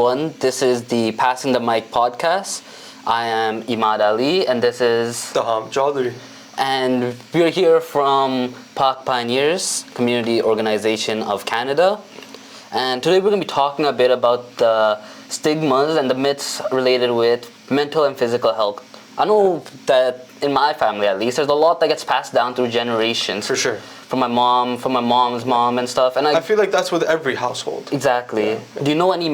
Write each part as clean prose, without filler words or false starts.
everyone. This is the Passing the Mic podcast. I am Imad Ali, and this is Tahaam, Chaudhry. And we're here from Pak Pioneers Community Organization of Canada. And today we're going to be talking a bit about the stigmas and the myths related with mental and physical health. I know that in my family, at least, there's a lot that gets passed down through generations. For sure. From my mom's mom and stuff. And I feel like that's with every household. Exactly. Yeah. Do you know any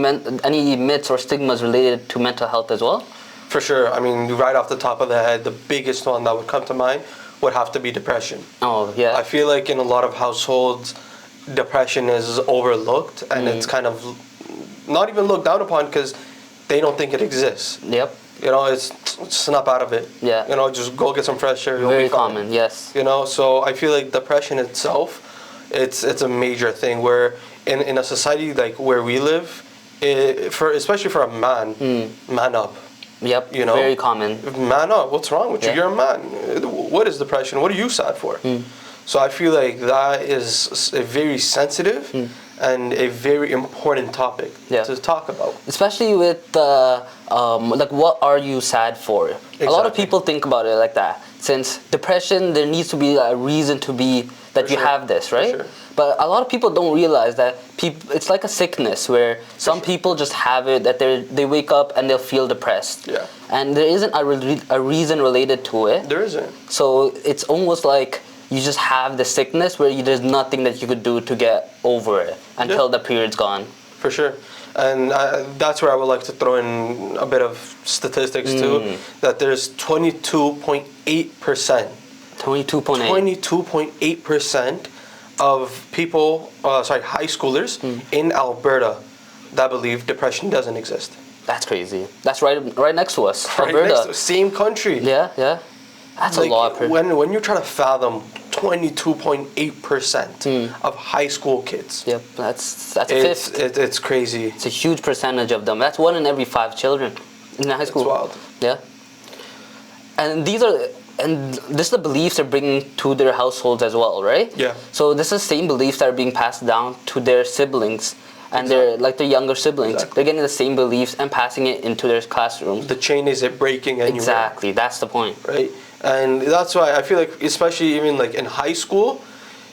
myths or stigmas related to mental health as well? For sure. I mean, right off the top of the head, the biggest one that would come to mind would have to be depression. Oh, yeah. I feel like in a lot of households, depression is overlooked and it's kind of not even looked down upon because they don't think it exists. Yep. You know, it's snap out of it. Yeah. You know, just go get some fresh air. Very common, yes. You know, so I feel like depression itself, it's a major thing where in a society like where we live, especially for a man, man up. Yep, you know, very common. Man up, what's wrong with you? You're a man. What is depression? What are you sad for? So I feel like that is a very sensitive and a very important topic to talk about. Especially with like, what are you sad for? Exactly. A lot of people think about it like that. Since depression, there needs to be a reason to be that you have this, right? For sure. But a lot of people don't realize that it's like a sickness where some people just have it, that they wake up and they'll feel depressed. Yeah. And there isn't a reason related to it. There isn't. So it's almost like you just have the sickness where there's nothing that you could do to get over it until the period's gone. For sure. And that's where I would like to throw in a bit of statistics too, that there's 22.8%. 22.8% of people, high schoolers in Alberta that believe depression doesn't exist. That's crazy. That's right next to us, right Alberta. Next to, same country. Yeah. That's like, a lot. When you try to fathom 22.8% of high school kids. Yep, that's a fifth. It's crazy. It's a huge percentage of them. That's 1 in every 5 children in high school. It's wild. Yeah. And this is the beliefs they're bringing to their households as well, right? Yeah. So this is the same beliefs that are being passed down to their siblings and their younger siblings. Exactly. They're getting the same beliefs and passing it into their classrooms. The chain isn't breaking anywhere. Exactly. That's the point. Right. And that's why I feel like, especially even like in high school,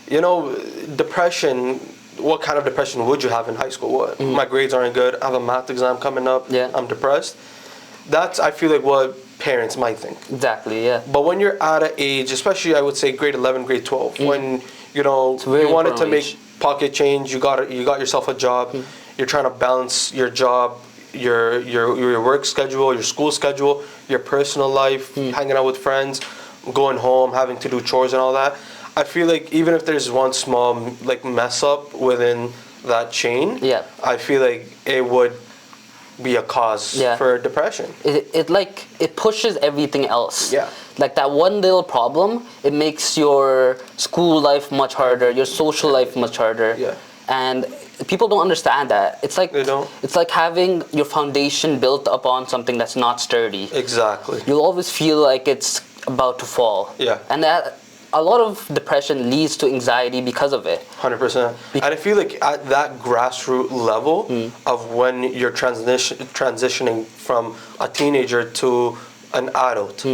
you know, depression. What kind of depression would you have in high school? What? My grades aren't good. I have a math exam coming up. Yeah. I'm depressed. That's, I feel like, what parents might think. Exactly, yeah. But when you're at an age, especially I would say grade 11, grade 12, when you know you wanted to make pocket change, you got yourself a job, you're trying to balance your job, your work schedule, your school schedule, your personal life, hanging out with friends, going home, having to do chores and all that. I feel like even if there's one small mess up within that chain, I feel like it would be a cause for depression. It pushes everything else. Yeah. Like that one little problem, it makes your school life much harder, your social life much harder. Yeah. And people don't understand that. It's like they don't. It's like having your foundation built upon something that's not sturdy. Exactly. You'll always feel like it's about to fall. Yeah. And that a lot of depression leads to anxiety because of it. 100%. And I feel like at that grassroots level of when you're transitioning from a teenager to an adult,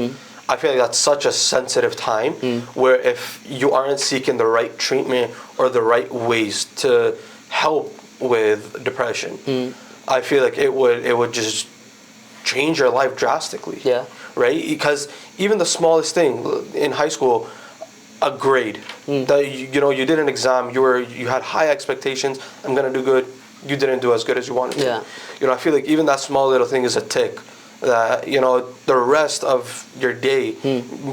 I feel like that's such a sensitive time where if you aren't seeking the right treatment or the right ways to help with depression, I feel like it would just change your life drastically. Yeah. Right? Because even the smallest thing in high school, a grade that you did an exam, you had high expectations, I'm gonna do good, you didn't do as good as you wanted to. I feel like even that small little thing is a tick that the rest of your day,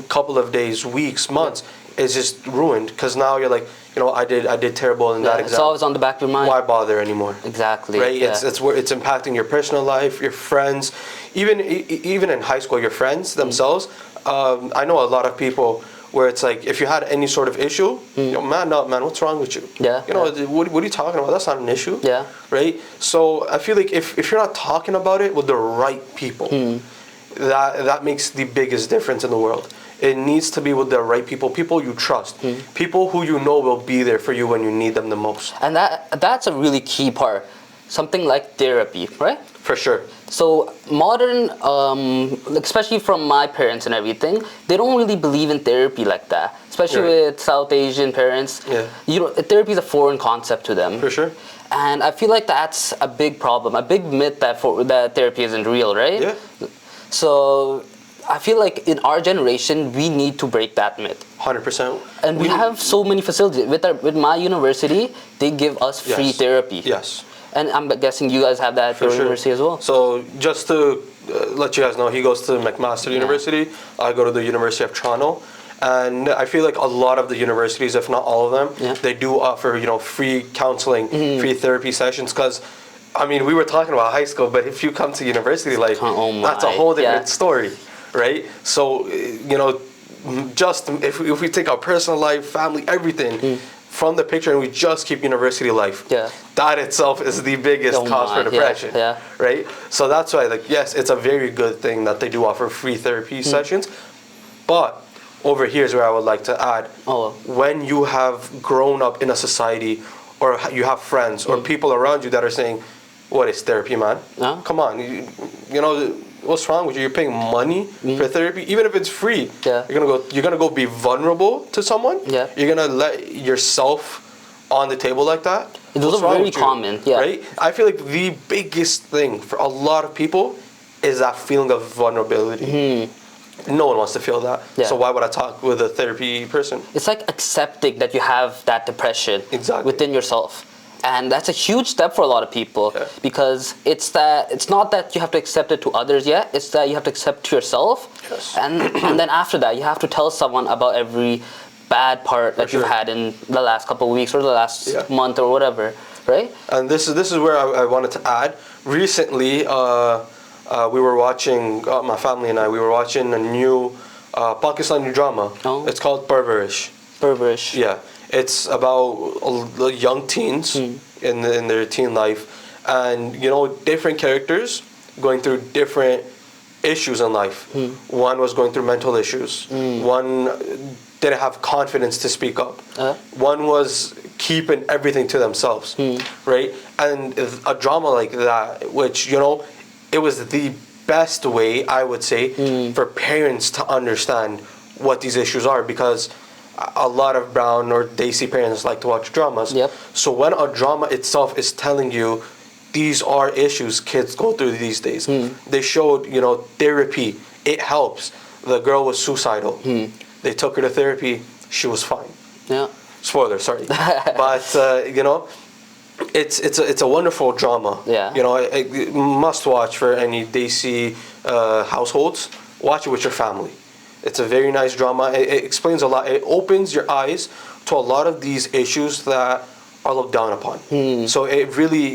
couple of days, weeks, months is just ruined because now you're like, I did terrible in that exam. It's always on the back of your mind. Why bother anymore? Exactly. Right. It's where it's impacting your personal life, your friends, even in high school, your friends themselves. I know a lot of people where it's like, if you had any sort of issue, man up, man, what's wrong with you? What are you talking about? That's not an issue. Yeah. Right? So I feel like if you're not talking about it with the right people, that makes the biggest difference in the world. It needs to be with the right people you trust, people who will be there for you when you need them the most. And that's a really key part. something like therapy, right? For sure. So modern, especially from my parents and everything, they don't really believe in therapy like that. Especially with South Asian parents, therapy is a foreign concept to them. For sure. And I feel like that's a big problem, a big myth that therapy isn't real, right? Yeah. So I feel like in our generation, we need to break that myth. 100%. And we have so many facilities. With my university, they give us free therapy. Yes. And I'm guessing you guys have that at your university as well. So just to let you guys know, he goes to McMaster University. I go to the University of Toronto. And I feel like a lot of the universities, if not all of them, they do offer, free counseling, free therapy sessions. Because, I mean, we were talking about high school, but if you come to university, like, that's a whole different story, right? So, just if we take our personal life, family, everything from the picture, and we just keep university life, that itself is the biggest cause for depression, right? So that's why, like, yes, it's a very good thing that they do offer free therapy sessions, but over here is where I would like to add, when you have grown up in a society, or you have friends or people around you that are saying, what is therapy, man? Come on, what's wrong with you? You're paying money for therapy, even if it's free. You're gonna go be vulnerable to someone. You're gonna let yourself on the table like that. Those are very common. Right? I feel like the biggest thing for a lot of people is that feeling of vulnerability. No one wants to feel that. So why would I talk with a therapy person? It's like accepting that you have that depression within yourself. And that's a huge step for a lot of people because it's not that you have to accept it to others yet, it's that you have to accept to yourself. And then after that, you have to tell someone about every bad part that you've had in the last couple of weeks or the last month or whatever, right? And this is where I wanted to add. Recently, we were watching, my family and I, we were watching a new Pakistani drama. It's called Parvarish. Parvarish. Yeah. It's about young teens in their teen life, and different characters going through different issues in life. One was going through mental issues. One didn't have confidence to speak up. One was keeping everything to themselves, right? And a drama like that, which it was the best way, I would say, for parents to understand what these issues are, because a lot of brown or Desi parents like to watch dramas. So when a drama itself is telling you these are issues kids go through these days, they showed therapy, it helps. The girl was suicidal. They took her to therapy, she was fine. Spoiler, sorry. But it's a wonderful drama. A must watch for any Desi households. Watch it with your family. It's a very nice drama. It explains a lot. It opens your eyes to a lot of these issues that are looked down upon. So it really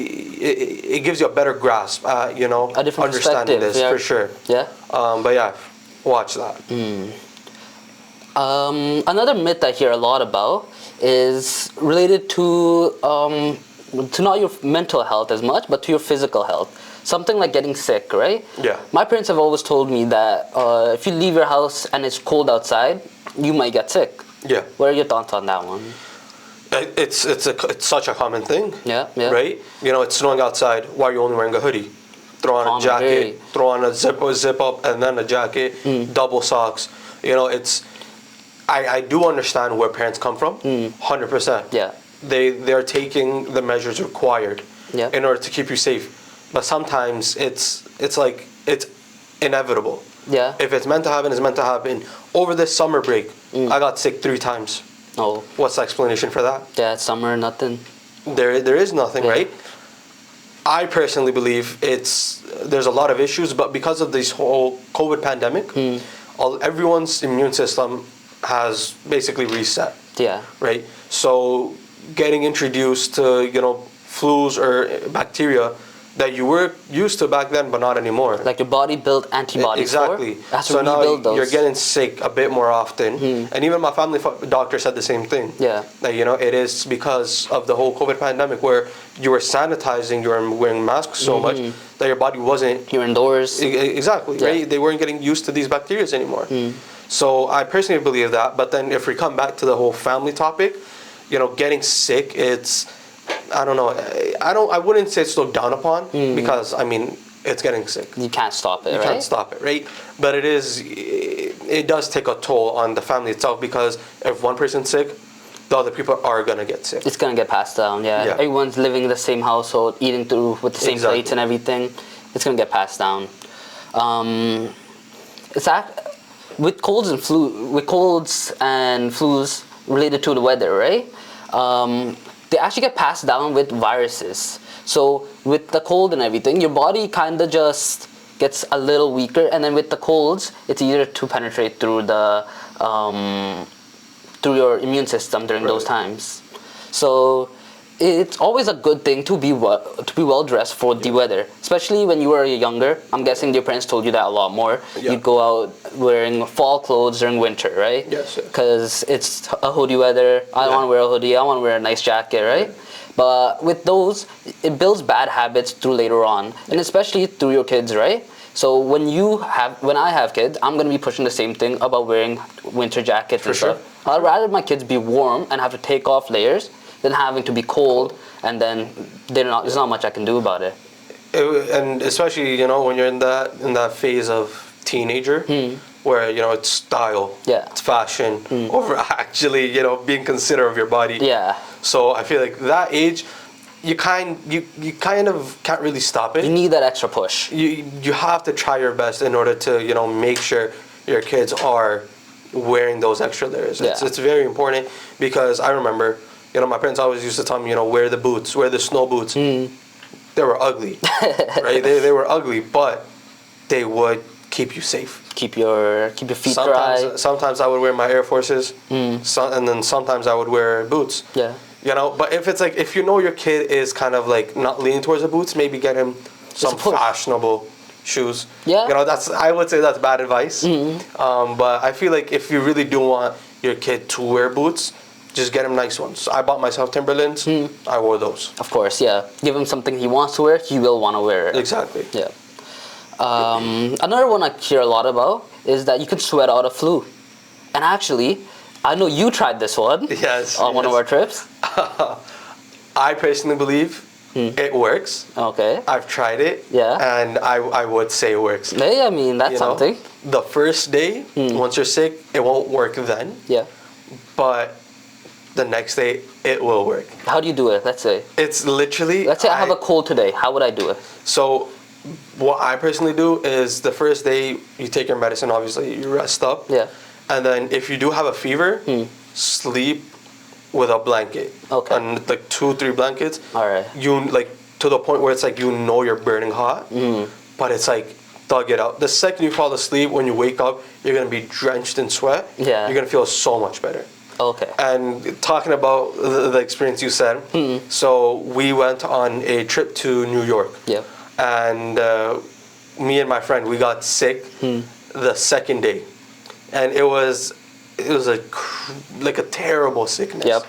it gives you a better grasp at a different understanding this for sure. But yeah, watch that. Another myth I hear a lot about is related to not your mental health as much, but to your physical health. Something like getting sick, right? My parents have always told me that if you leave your house and it's cold outside, you might get sick. What are your thoughts on that one? It's such a common thing. Right? It's snowing outside. Why are you only wearing a hoodie? Throw on a jacket. Throw on a zip up, and then a jacket. Double socks. I do understand where parents come from. 100%. They're taking the measures required in order to keep you safe. But sometimes it's inevitable. If it's meant to happen, it's meant to happen. Over this summer break, I got sick 3 times. What's the explanation for that? Summer, nothing. There is nothing, right? I personally believe there's a lot of issues, but because of this whole COVID pandemic, everyone's immune system has basically reset. Right? So getting introduced to flus or bacteria that you were used to back then, but not anymore. Like your body built antibodies. So now you're getting sick a bit more often. And even my family doctor said the same thing. That it is because of the whole COVID pandemic, where you were sanitizing, you were wearing masks so much that your body wasn't. You're indoors. Right? They weren't getting used to these bacteria anymore. So I personally believe that. But then if we come back to the whole family topic, getting sick, I don't know. I wouldn't say it's looked down upon because I mean it's getting sick. You can't stop it, You right? can't stop it, right? But it does take a toll on the family itself because if one person's sick, the other people are gonna get sick. It's gonna get passed down, yeah. Everyone's living in the same household, eating through with the same plates and everything. It's gonna get passed down. With colds and flus related to the weather, right? They actually get passed down with viruses. So with the cold and everything, your body kind of just gets a little weaker, and then with the colds, it's easier to penetrate through the through your immune system during those times. So it's always a good thing to be well dressed for the weather, especially when you were younger. I'm guessing your parents told you that a lot more. You'd go out wearing fall clothes during winter, right? Yes. Because it's a hoodie weather. I don't want to wear a hoodie. I want to wear a nice jacket, right? But with those, it builds bad habits through later on, and especially through your kids, right? So when I have kids, I'm gonna be pushing the same thing about wearing winter jackets and stuff. I'd rather my kids be warm and have to take off layers than having to be cold and then there's not much I can do about it. And especially when you're in that phase of teenager where it's style, it's fashion over actually being considerate of your body. Yeah. So I feel like that age, you kind of can't really stop it. You need that extra push. You have to try your best in order to make sure your kids are wearing those extra layers. It's very important because I remember my parents always used to tell me wear the boots, wear the snow boots. They were ugly, right? They were ugly, but they would keep you safe. Keep your feet dry. Sometimes I would wear my Air Forces, and then sometimes I would wear boots. Yeah. But if it's like if your kid is kind of like not leaning towards the boots, maybe get him some fashionable shoes. Yeah. I would say that's bad advice. But I feel like if you really do want your kid to wear boots, just get him nice ones. I bought myself Timberlands. I wore those. Of course, yeah. Give him something he wants to wear, he will want to wear it. Exactly. Yeah. Another one I hear a lot about is that you can sweat out a flu. And actually, I know you tried this one. Yes. On one of our trips. I personally believe it works. Okay. I've tried it. Yeah. And I would say it works. Hey, I mean, that's something. The first day, once you're sick, it won't work then. Yeah. But the next day, it will work. How do you do it? Let's say. It's literally... Let's say I have a cold today. How would I do it? So, what I personally do is the first day, you take your medicine, obviously. You rest up. Yeah. And then if you do have a fever, sleep with a blanket. Okay. And like 2-3 blankets. All right. You to the point where it's like you're burning hot, but it's like thug it out. The second you fall asleep, when you wake up, you're gonna be drenched in sweat. Yeah. You're gonna feel so much better. Okay. And talking about the experience you said, so we went on a trip to New York. Yeah. And me and my friend, we got sick the second day, and it was like a terrible sickness. Yep.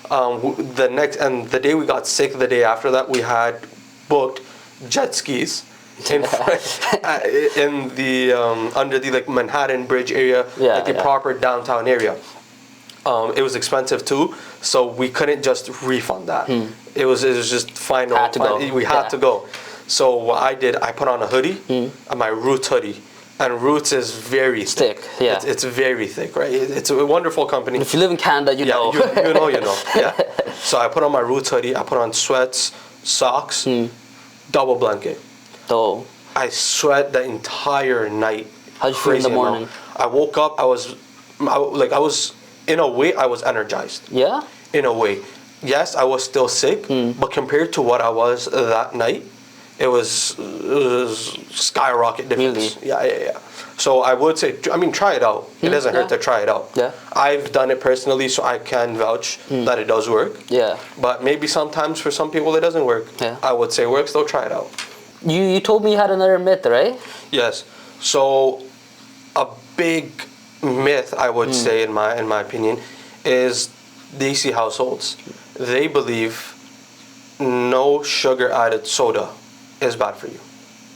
The day we got sick, the day after that, we had booked jet skis in the under the like Manhattan Bridge area, like the proper downtown area. It was expensive too, so we couldn't just refund that. It was just final. We had to go. So what I did, I put on a hoodie, my Roots hoodie. And Roots is very thick. Yeah. It's very thick, right? It's a wonderful company. If you live in Canada, you know. You know. Yeah. So I put on my Roots hoodie. I put on sweats, socks, double blanket. Oh. I sweat the entire night. How'd you feel in the morning? I woke up. I was in a way, I was energized. Yeah. In a way, yes, I was still sick, but compared to what I was that night, it was skyrocket difference. Really? Yeah. So I would say, try it out. It doesn't hurt to try it out. Yeah. I've done it personally, so I can vouch that it does work. Yeah. But maybe sometimes for some people it doesn't work. Yeah. I would say works, though, try it out. You told me you had another myth, right? Yes. So a big myth, I would say, in my opinion, is DC households. They believe no sugar added soda is bad for you.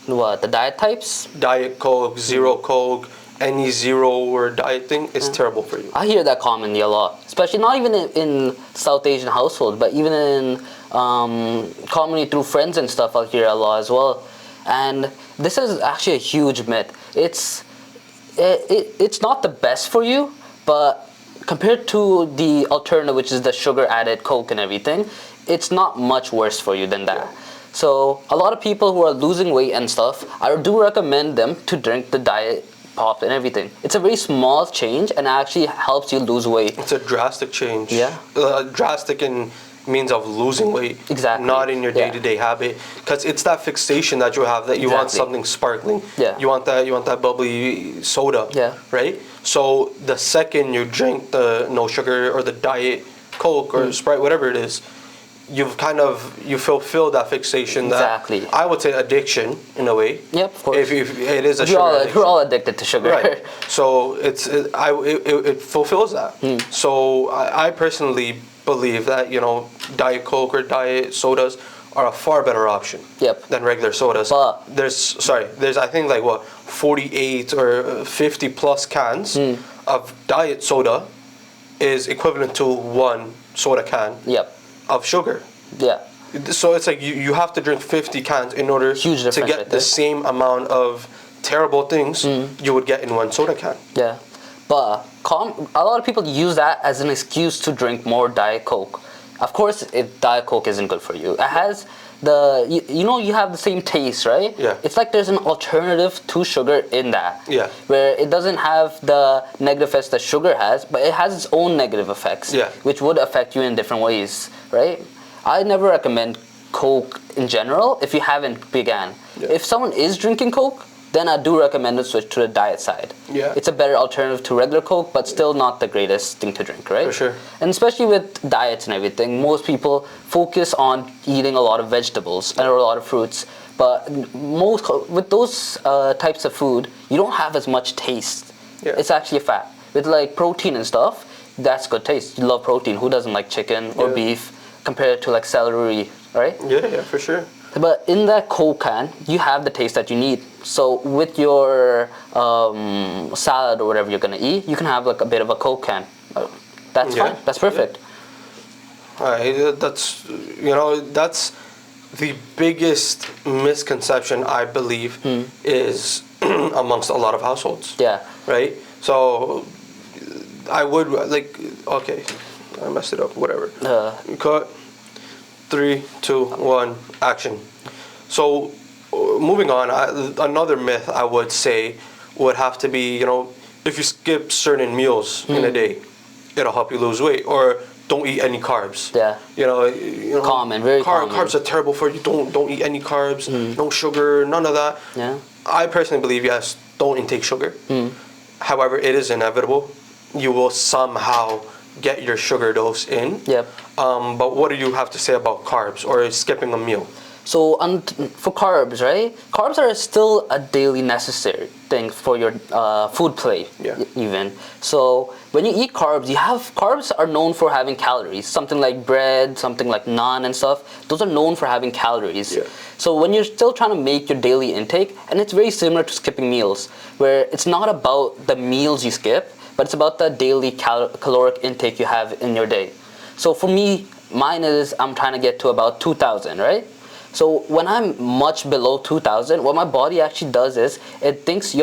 What, the diet types? Diet Coke, Zero Coke, any zero or diet thing is terrible for you. I hear that commonly a lot, especially not even in South Asian households, but even in commonly through friends and stuff, I'll hear a lot as well. And this is actually a huge myth. It's not the best for you, but compared to the alternative, which is the sugar added Coke and everything, it's not much worse for you than that. So a lot of people who are losing weight and stuff, I do recommend them to drink the diet pop and everything. It's a very small change and actually helps you lose weight. It's a drastic change. Yeah. Drastic in means of losing weight. Exactly. Not in your day-to-day habit, because it's that fixation that you have that you want something sparkling. Yeah. You want that bubbly soda. Yeah. Right. So the second you drink the no sugar or the diet Coke or Sprite, whatever it is, you fulfill that fixation. Exactly. That I would say addiction in a way. Yep, of course. If it is a sugar addiction. We're all addicted to sugar. Right. So it fulfills that. So I personally believe that Diet Coke or diet sodas are a far better option. Yep. Than regular sodas. But there's I think like 48 or 50 plus cans of diet soda is equivalent to one soda can. Yep. Of sugar. Yeah. So it's like you have to drink 50 cans in order to get the same amount of terrible things you would get in one soda can. Yeah. But a lot of people use that as an excuse to drink more Diet Coke. Of course, Diet Coke isn't good for you. It has you have the same taste, right? Yeah. It's like there's an alternative to sugar in that. Yeah. Where it doesn't have the negative effects that sugar has, but it has its own negative effects. Yeah. Which would affect you in different ways, right? I never recommend Coke in general if you haven't began. Yeah. If someone is drinking Coke, then I do recommend to switch to the diet side. Yeah. It's a better alternative to regular Coke, but still not the greatest thing to drink, right? For sure. And especially with diets and everything, most people focus on eating a lot of vegetables and a lot of fruits. But with those types of food, you don't have as much taste. Yeah. It's actually a fat. With like protein and stuff, that's good taste. You love protein. Who doesn't like chicken or beef compared to like celery, right? Yeah, for sure. But in that Coke can, you have the taste that you need. So with your salad or whatever you're gonna eat, you can have like a bit of a Coke can. That's fine. That's perfect. Yeah. Alright, that's the biggest misconception I believe is amongst a lot of households. Yeah. Right. So I would okay, I messed it up. Whatever. Cut. 3, 2, 1, action. So, moving on, another myth I would say would have to be, if you skip certain meals in a day, it'll help you lose weight, or don't eat any carbs. Yeah. Common, very common. Carbs are terrible for you. Don't eat any carbs. No sugar, none of that. Yeah. I personally believe yes, don't intake sugar. However, it is inevitable. You will somehow get your sugar dose in. Yep. But what do you have to say about carbs or skipping a meal? So for carbs, right? Carbs are still a daily necessary thing for your food plate, even. So when you eat carbs, carbs are known for having calories. Something like bread, something like naan and stuff. Those are known for having calories. Yeah. So when you're still trying to make your daily intake, and it's very similar to skipping meals, where it's not about the meals you skip, but it's about the daily caloric intake you have in your day. So for me, mine is I'm trying to get to about 2,000, right? So when I'm much below 2,000, what my body actually does is it thinks,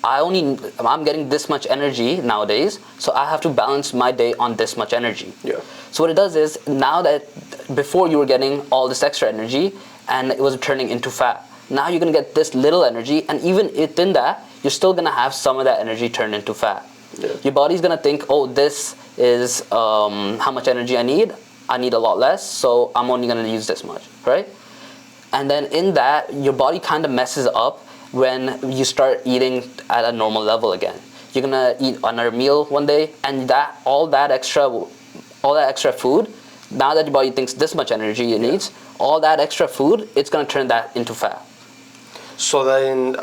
I'm getting this much energy nowadays, so I have to balance my day on this much energy. Yeah. So what it does is, now that before you were getting all this extra energy and it was turning into fat, now you're gonna get this little energy, and even within that, you're still gonna have some of that energy turned into fat. Yeah. Your body's gonna think, oh, this is how much energy I need. I need a lot less, so I'm only gonna use this much, right? And then in that, your body kind of messes up when you start eating at a normal level again. You're gonna eat another meal one day, and all that extra food, now that your body thinks this much energy it needs, all that extra food, it's gonna turn that into fat. So then,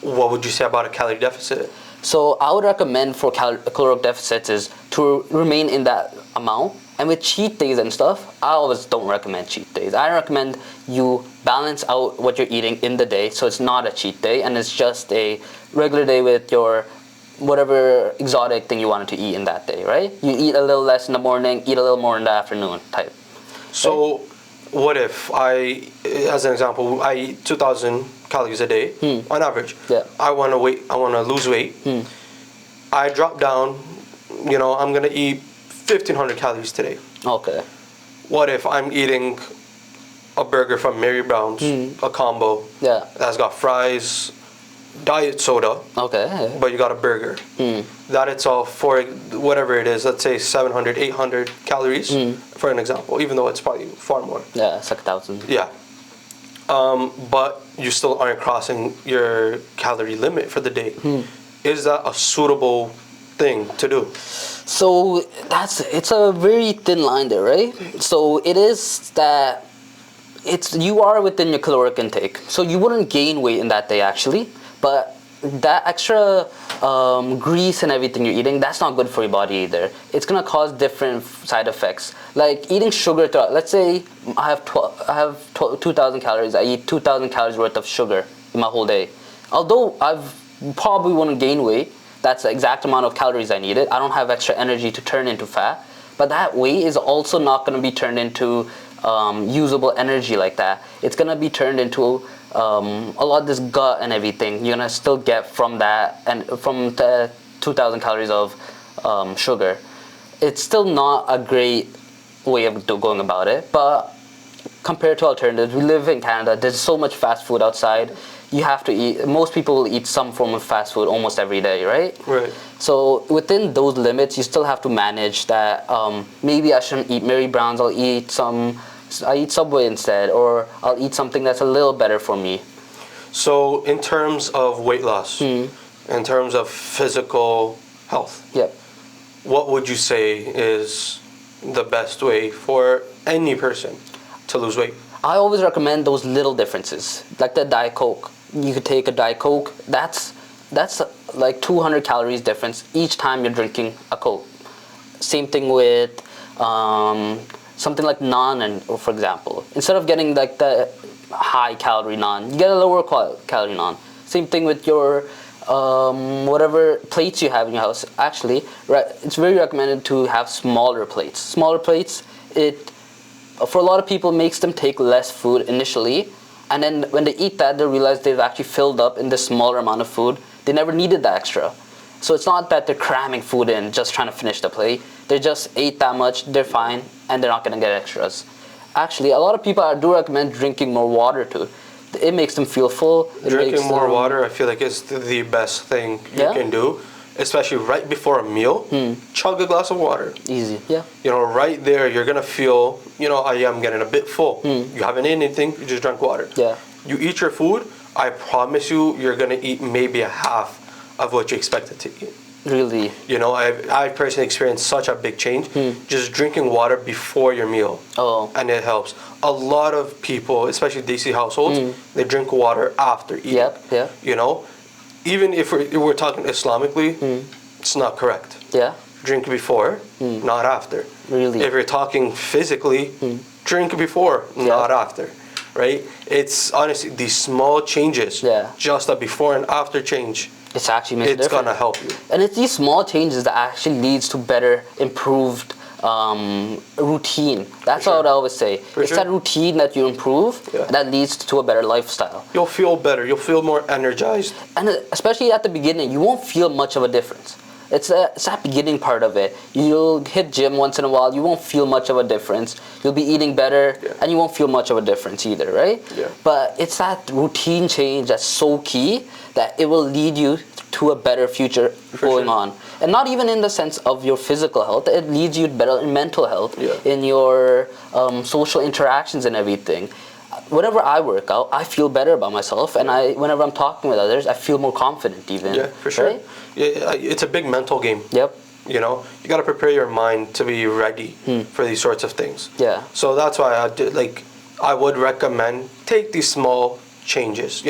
what would you say about a calorie deficit? So I would recommend for caloric deficits is to remain in that amount. And with cheat days and stuff, I always don't recommend cheat days. I recommend you balance out what you're eating in the day, so it's not a cheat day and it's just a regular day with your whatever exotic thing you wanted to eat in that day, right? You eat a little less in the morning, eat a little more in the afternoon type. So what if as an example, I eat 2,000 calories a day on average. Yeah. I want to lose weight. I drop down, I'm going to eat 1,500 calories today. Okay. What if I'm eating a burger from Mary Brown's, a combo that's got fries, diet soda, but you got a burger. That itself, for whatever it is, let's say 700, 800 calories, for an example, even though it's probably far more. Yeah, it's like 1,000. Yeah. But you still aren't crossing your calorie limit for the day. Is that a suitable thing to do? So it's a very thin line there, right? So it is that you are within your caloric intake. So you wouldn't gain weight in that day actually, but that extra grease and everything you're eating, that's not good for your body either. It's gonna cause different side effects. Like eating sugar, let's say I have 2,000 calories. I eat 2,000 calories worth of sugar in my whole day. Although I've probably wouldn't gain weight, that's the exact amount of calories I needed. I don't have extra energy to turn into fat, but that weight is also not gonna be turned into usable energy like that. It's gonna be turned into a lot of this gut and everything you're gonna still get from that, and from the 2,000 calories of sugar. It's still not a great way of going about it, but compared to alternatives, we live in Canada, there's so much fast food outside. You have to eat, most people will eat some form of fast food almost every day, right? Right. So within those limits, you still have to manage that. Maybe I shouldn't eat Mary Brown's, I eat Subway instead, or I'll eat something that's a little better for me. So in terms of weight loss, in terms of physical health, what would you say is the best way for any person to lose weight? I always recommend those little differences, like the Diet Coke. You could take a Diet Coke, that's like 200 calories difference each time you're drinking a Coke. Same thing with something like naan, and for example, instead of getting like the high calorie naan, you get a lower calorie naan. Same thing with your whatever plates you have in your house. Actually, it's very recommended to have smaller plates. Smaller plates, for a lot of people, makes them take less food initially, and then when they eat that, they realize they've actually filled up in this smaller amount of food. They never needed the extra. So it's not that they're cramming food in, just trying to finish the plate. They just ate that much, they're fine, and they're not going to get extras. Actually, a lot of people, I do recommend drinking more water too. It makes them feel full. Drinking more water, I feel like, is the best thing you can do. Especially right before a meal, chug a glass of water. Easy, Right there, you're going to feel, I am getting a bit full. You haven't eaten anything, you just drank water. You eat your food, I promise you're going to eat maybe a half of what you expected to eat. Really? I've personally experienced such a big change just drinking water before your meal. And it helps. A lot of people, especially DC households, they drink water after eating. Even if we're talking Islamically, it's not correct. Drink before, not after. Really? If you're talking physically, drink before, not after. Right? It's honestly these small changes, just a before and after change. It's actually makes a difference. It's gonna help you. And it's these small changes that actually leads to better, improved routine. That's what I always say. It's that routine that you improve that leads to a better lifestyle. You'll feel better. You'll feel more energized. And especially at the beginning, you won't feel much of a difference. It's that beginning part of it. You'll hit gym once in a while. You won't feel much of a difference. You'll be eating better, and you won't feel much of a difference either, right? But it's that routine change that's so key that it will lead you to a better future going on. And not even in the sense of your physical health. It leads you better in mental health, in your social interactions and everything. Whenever I work out, I feel better about myself, and whenever I'm talking with others, I feel more confident even. Yeah, for sure. Right? Yeah, it's a big mental game. You got to prepare your mind to be ready for these sorts of things. So that's why I would recommend take these small changes.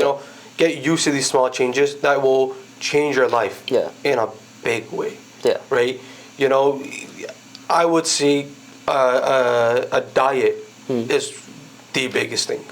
Get used to these small changes that will change your life in a big way. Right? I would say a diet is the biggest thing.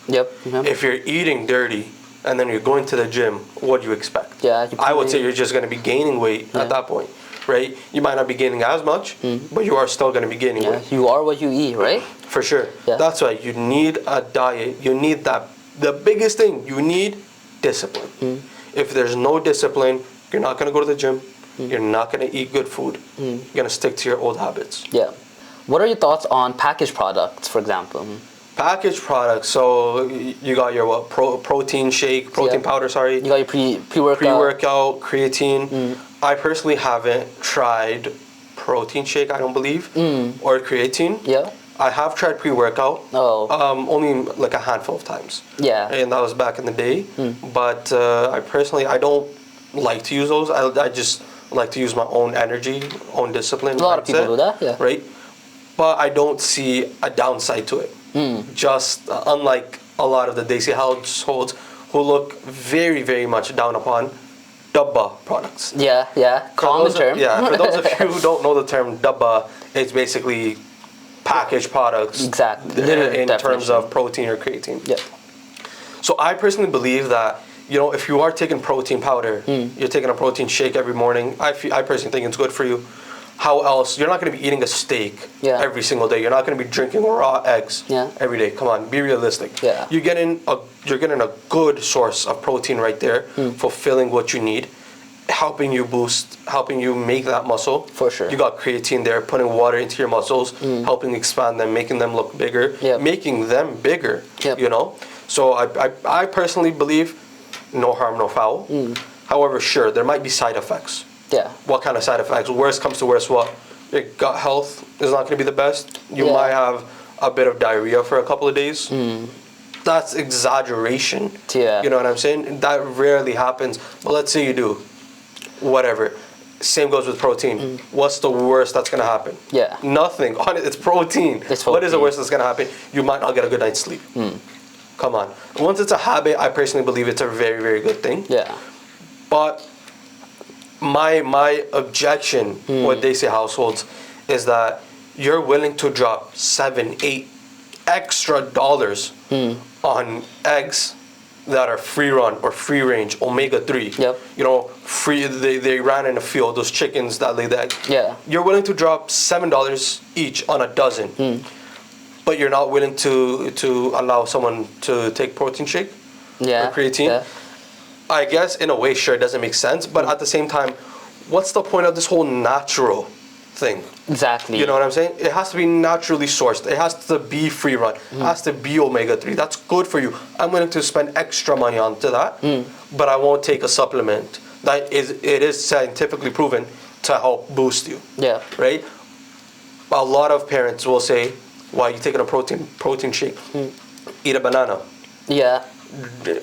If you're eating dirty and then you're going to the gym, what do you expect? I would say you're just going to be gaining weight at that point. right? You might not be gaining as much, but you are still going to be gaining weight. You are what you eat, right? For sure. Yeah. That's why you need a diet. You need that. The biggest thing, you need discipline. If there's no discipline, you're not going to go to the gym. You're not going to eat good food. You're going to stick to your old habits. Yeah. What are your thoughts on packaged products, for example? Packaged products. So you got your what? Protein shake, protein powder. Sorry. You got your pre-workout. Pre-workout, creatine. I personally haven't tried protein shake. I don't believe, or creatine. Yeah. I have tried pre-workout. Oh. Only like a handful of times. Yeah. And that was back in the day. But I don't like to use those. I just like to use my own energy, own discipline. A lot of people do that. Yeah. Right. But I don't see a downside to it. Just unlike a lot of the Desi households who look very, very much down upon dabba products. Yeah, yeah. Common term. For those of you who don't know the term dabba, it's basically packaged products. Exactly. In terms of protein or creatine. Yeah. So I personally believe that, if you are taking protein powder, you're taking a protein shake every morning, I personally think it's good for you. How else? You're not going to be eating a steak every single day. You're not going to be drinking raw eggs every day. Come on, be realistic. Yeah. You're getting a good source of protein right there, fulfilling what you need, helping you boost, helping you make that muscle. For sure. You got creatine there, putting water into your muscles, helping expand them, making them look bigger, making them bigger. So I personally believe no harm, no foul. However, sure, there might be side effects. Yeah. What kind of side effects? Worst comes to worst, what? Your gut health is not going to be the best. You might have a bit of diarrhea for a couple of days. That's exaggeration. Yeah. You know what I'm saying? That rarely happens. But let's say you do. Whatever. Same goes with protein. What's the worst that's going to happen? Yeah. Nothing. It's protein. It's What is the protein. worst that's going to happen? You might not get a good night's sleep. Come on. Once it's a habit, I personally believe it's a very, very good thing. Yeah. But my objection with Desi households is that you're willing to drop $7, $8 extra dollars on eggs that are free run or free range omega-3. Yep. Free. They ran in a field, those chickens that lay the egg. Yeah. You're willing to drop $7 each on a dozen, but you're not willing to allow someone to take protein shake or creatine. Yeah. I guess in a way, sure, it doesn't make sense, but at the same time, what's the point of this whole natural thing? Exactly. You know what I'm saying? It has to be naturally sourced. It has to be free run. It has to be omega-3. That's good for you. I'm willing to spend extra money onto that, but I won't take a supplement that it is scientifically proven to help boost you. Yeah. Right? A lot of parents will say, "Why are you taking a protein shake? Eat a banana. Yeah.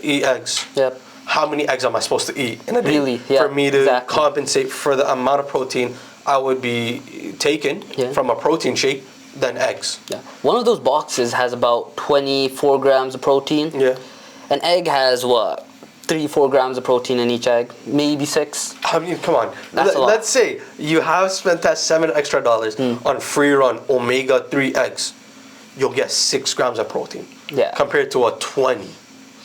Eat eggs." Yep. How many eggs am I supposed to eat in a day Really? Yeah, for me to exactly. compensate for the amount of protein I would be taking from a protein shake than eggs? Yeah. One of those boxes has about 24 grams of protein. Yeah. An egg has what? 3-4 grams of protein in each egg, maybe 6. I mean, come on. That's a lot. Let's say you have spent that $7 extra on free run omega-3 eggs. You'll get 6 grams of protein. Yeah. Compared to a 20.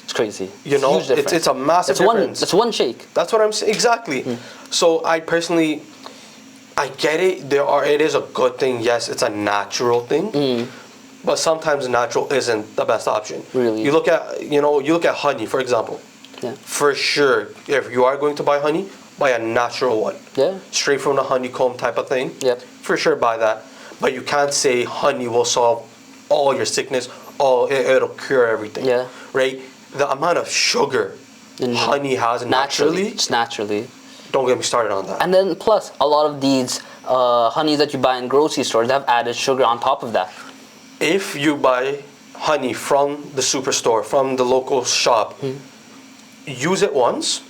It's crazy. Huge difference. It's a massive difference. It's one shake. That's what I'm saying. Exactly. So I personally, I get it. It is a good thing. Yes, it's a natural thing. But sometimes natural isn't the best option. Really? You look at honey, for example. Yeah. For sure, if you are going to buy honey, buy a natural one. Yeah. Straight from the honeycomb type of thing. Yep. For sure, buy that. But you can't say honey will solve all your sickness. It'll cure everything. Yeah. Right? The amount of sugar honey has naturally. Just naturally. Don't get me started on that. And then plus, a lot of these honeys that you buy in grocery stores have added sugar on top of that. If you buy honey from the superstore, from the local shop, use it once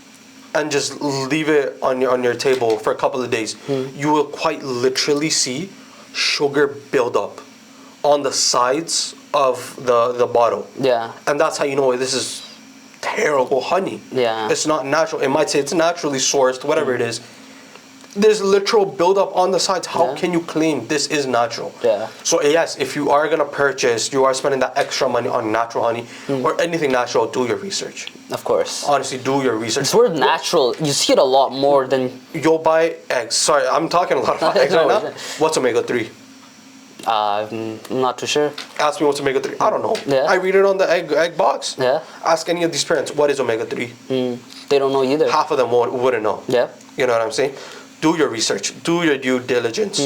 and just leave it on your table for a couple of days. You will quite literally see sugar build up on the sides of the bottle. Yeah. And that's how you know this is terrible honey. Yeah. It's not natural. It might say it's naturally sourced, whatever it is. there's literal buildup on the sides. How can you claim this is natural? Yeah. So yes, if you are gonna purchase, you are spending that extra money on natural honey or anything natural, do your research. Of course. Honestly, do your research. This word natural, you see it a lot more than... You'll buy eggs. Sorry, I'm talking a lot about eggs right now. What's omega-3? I'm not too sure. Ask me what's omega-3. I don't know. Yeah. I read it on the egg box. Yeah. Ask any of these parents, what is omega-3? They don't know either. Half of them wouldn't know. Yeah. You know what I'm saying? Do your research. Do your due diligence.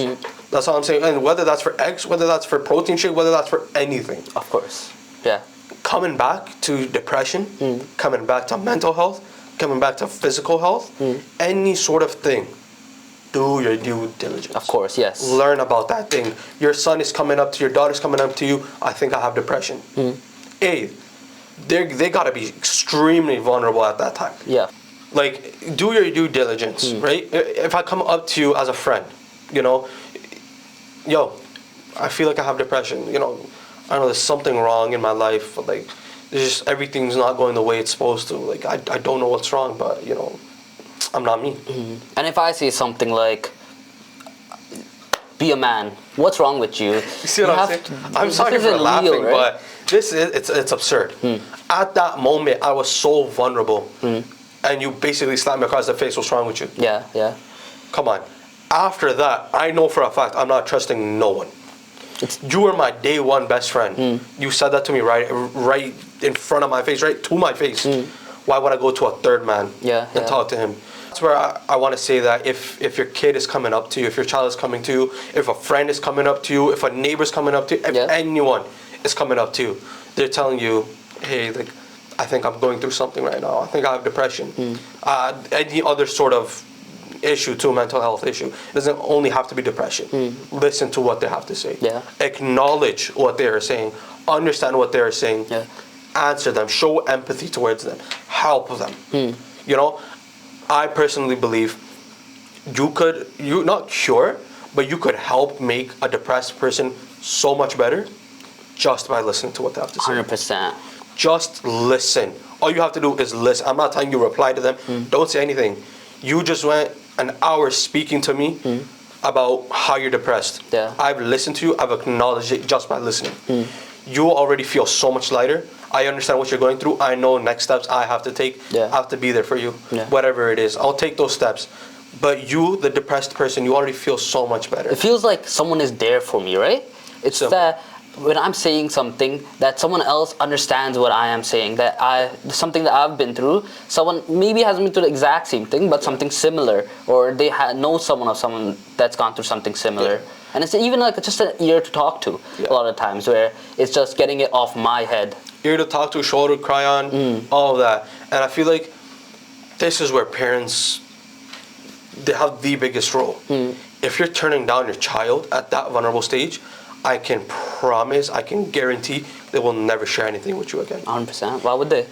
That's all I'm saying. And whether that's for eggs, whether that's for protein shake, whether that's for anything. Of course. Yeah. Coming back to depression, coming back to mental health, coming back to physical health, any sort of thing, do your due diligence. Of course, yes. Learn about that thing. Your son is coming up to you, your daughter's coming up to you, I think I have depression. A, they gotta be extremely vulnerable at that time. Yeah. Like, do your due diligence, right? If I come up to you as a friend, you know, yo, I feel like I have depression, you know, I know there's something wrong in my life, but like, there's just, everything's not going the way it's supposed to. Like, I don't know what's wrong, but, you know, I'm not me. And if I say something like, be a man, what's wrong with you? You see what I'm saying? I'm sorry for laughing, right? But this is, it's absurd. At that moment, I was so vulnerable. And you basically slapped me across the face, what's wrong with you? Yeah, yeah. Come on. After that, I know for a fact I'm not trusting no one. You were my day one best friend. You said that to me right in front of my face, right to my face. Why would I go to a third man and talk to him? That's where I want to say that if your kid is coming up to you, if your child is coming to you, if a friend is coming up to you, if a neighbor's coming up to you, if anyone is coming up to you, they're telling you, hey, like, I think I'm going through something right now. I think I have depression. Any other sort of issue to a mental health issue. It doesn't only have to be depression. Listen to what they have to say. Acknowledge what they are saying. Understand what they are saying. Answer them. Show empathy towards them. Help them. You know, I personally believe you not cure, but you could help make a depressed person so much better just by listening to what they have to say. 100%. Just listen. All you have to do is listen. I'm not telling you reply to them. Don't say anything. You just went an hour speaking to me about how you're depressed. I've listened to you. I've acknowledged it just by listening. You already feel so much lighter. I understand what you're going through. I know next steps I have to take. I have to be there for you. Whatever it is, I'll take those steps. But you, the depressed person, you already feel so much better. It feels like someone is there for me, right? It's that when I'm saying something, that someone else understands what I am saying, that something that I've been through, someone maybe hasn't been through the exact same thing, but something similar, or they know someone that's gone through something similar. And it's even like just an ear to talk to a lot of times, where it's just getting it off my head. Ear to talk to, shoulder to cry on, all of that. And I feel like this is where parents, they have the biggest role. If you're turning down your child at that vulnerable stage, I can promise, I can guarantee they will never share anything with you again. 100%. Why would they?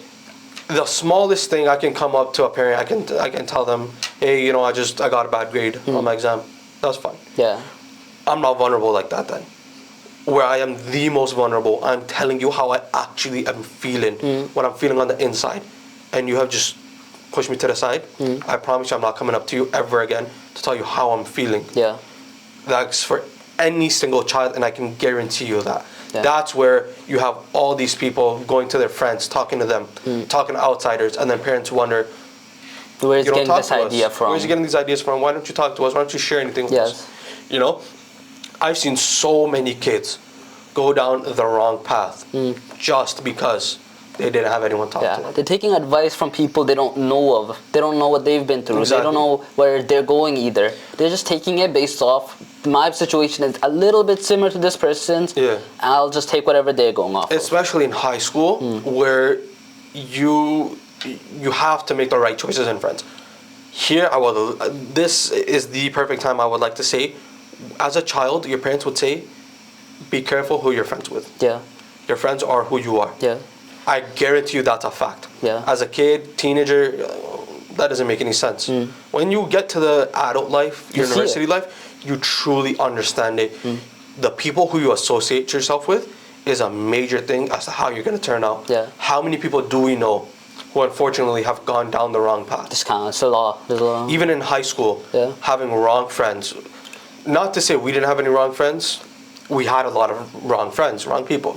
The smallest thing, I can come up to a parent, I can tell them, hey, you know, I got a bad grade on my exam. That's fine. I'm not vulnerable like that then. Where I am the most vulnerable, I'm telling you how I actually am feeling, what I'm feeling on the inside. And you have just pushed me to the side. I promise you I'm not coming up to you ever again to tell you how I'm feeling. That's for any single child, and I can guarantee you that. That's where you have all these people going to their friends, talking to them, talking to outsiders, and then parents wonder, where is he getting this idea from? Where is he getting these ideas from? Why don't you talk to us? Why don't you share anything with us? You know, I've seen so many kids go down the wrong path just because they didn't have anyone talk to them. They're taking advice from people they don't know of. They don't know what they've been through. They don't know where they're going either. They're just taking it based off, my situation is a little bit similar to this person's. I'll just take whatever they're going off Especially in high school, where you have to make the right choices in friends. Here, this is the perfect time I would like to say, as a child, your parents would say, be careful who you're friends with. Your friends are who you are. I guarantee you that's a fact. As a kid, teenager, that doesn't make any sense. When you get to the adult life, university life, you truly understand it. The people who you associate yourself with is a major thing as to how you're going to turn out. How many people do we know who unfortunately have gone down the wrong path. Discounts, a lot. There's a lot. Even in high school, Yeah. having wrong friends. Not to say we didn't have any wrong friends. We had a lot of wrong friends, wrong people.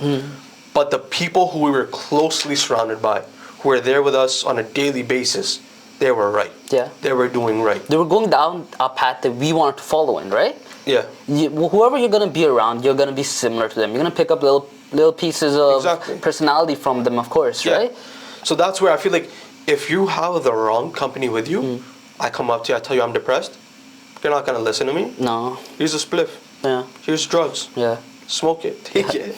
But the people who we were closely surrounded by, who were there with us on a daily basis, they were right. Yeah. They were doing right. They were going down a path that we wanted to follow in, right? Yeah. Whoever you're gonna be around, you're gonna be similar to them. You're gonna pick up little pieces of personality from them, of course, right? So that's where I feel like if you have the wrong company with you, I come up to you, I tell you I'm depressed, you're not gonna listen to me. No. Here's a spliff. Yeah. Here's drugs. Yeah. Smoke it. Take it.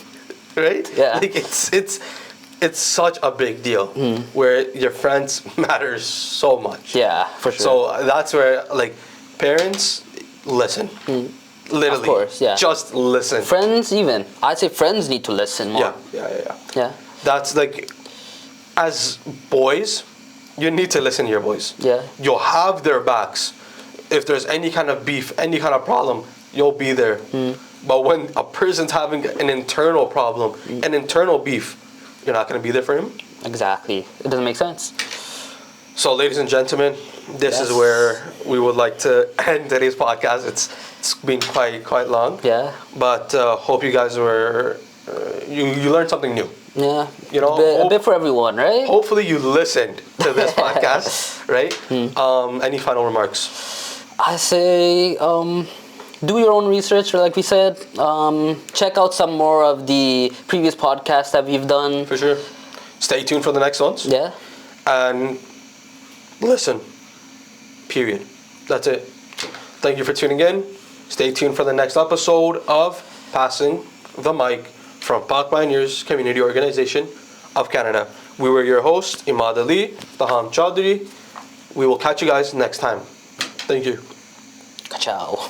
Right? Yeah. Like it's such a big deal where your friends matters so much. Yeah, for sure. So that's where like parents listen. Literally. Of course, yeah. Just listen. Friends even. I'd say friends need to listen more. Yeah. That's like, as boys, you need to listen to your boys. Yeah. You'll have their backs. If there's any kind of beef, any kind of problem, you'll be there. But when a person's having an internal problem, an internal beef, you're not going to be there for him. Exactly. It doesn't make sense. So, ladies and gentlemen, this is where we would like to end today's podcast. It's been quite long. Yeah. But hope you guys were you learned something new. Yeah. You know, a bit for everyone, right? Hopefully you listened to this podcast, right? Any final remarks? I say do your own research, like we said. Check out some more of the previous podcasts that we've done. For sure. Stay tuned for the next ones. Yeah. And listen. Period. That's it. Thank you for tuning in. Stay tuned for the next episode of Passing the Mic from Pak Pioneers Community Organization of Canada. We were your hosts, Imad Ali, Tahaam Chaudhry. We will catch you guys next time. Thank you. Ciao.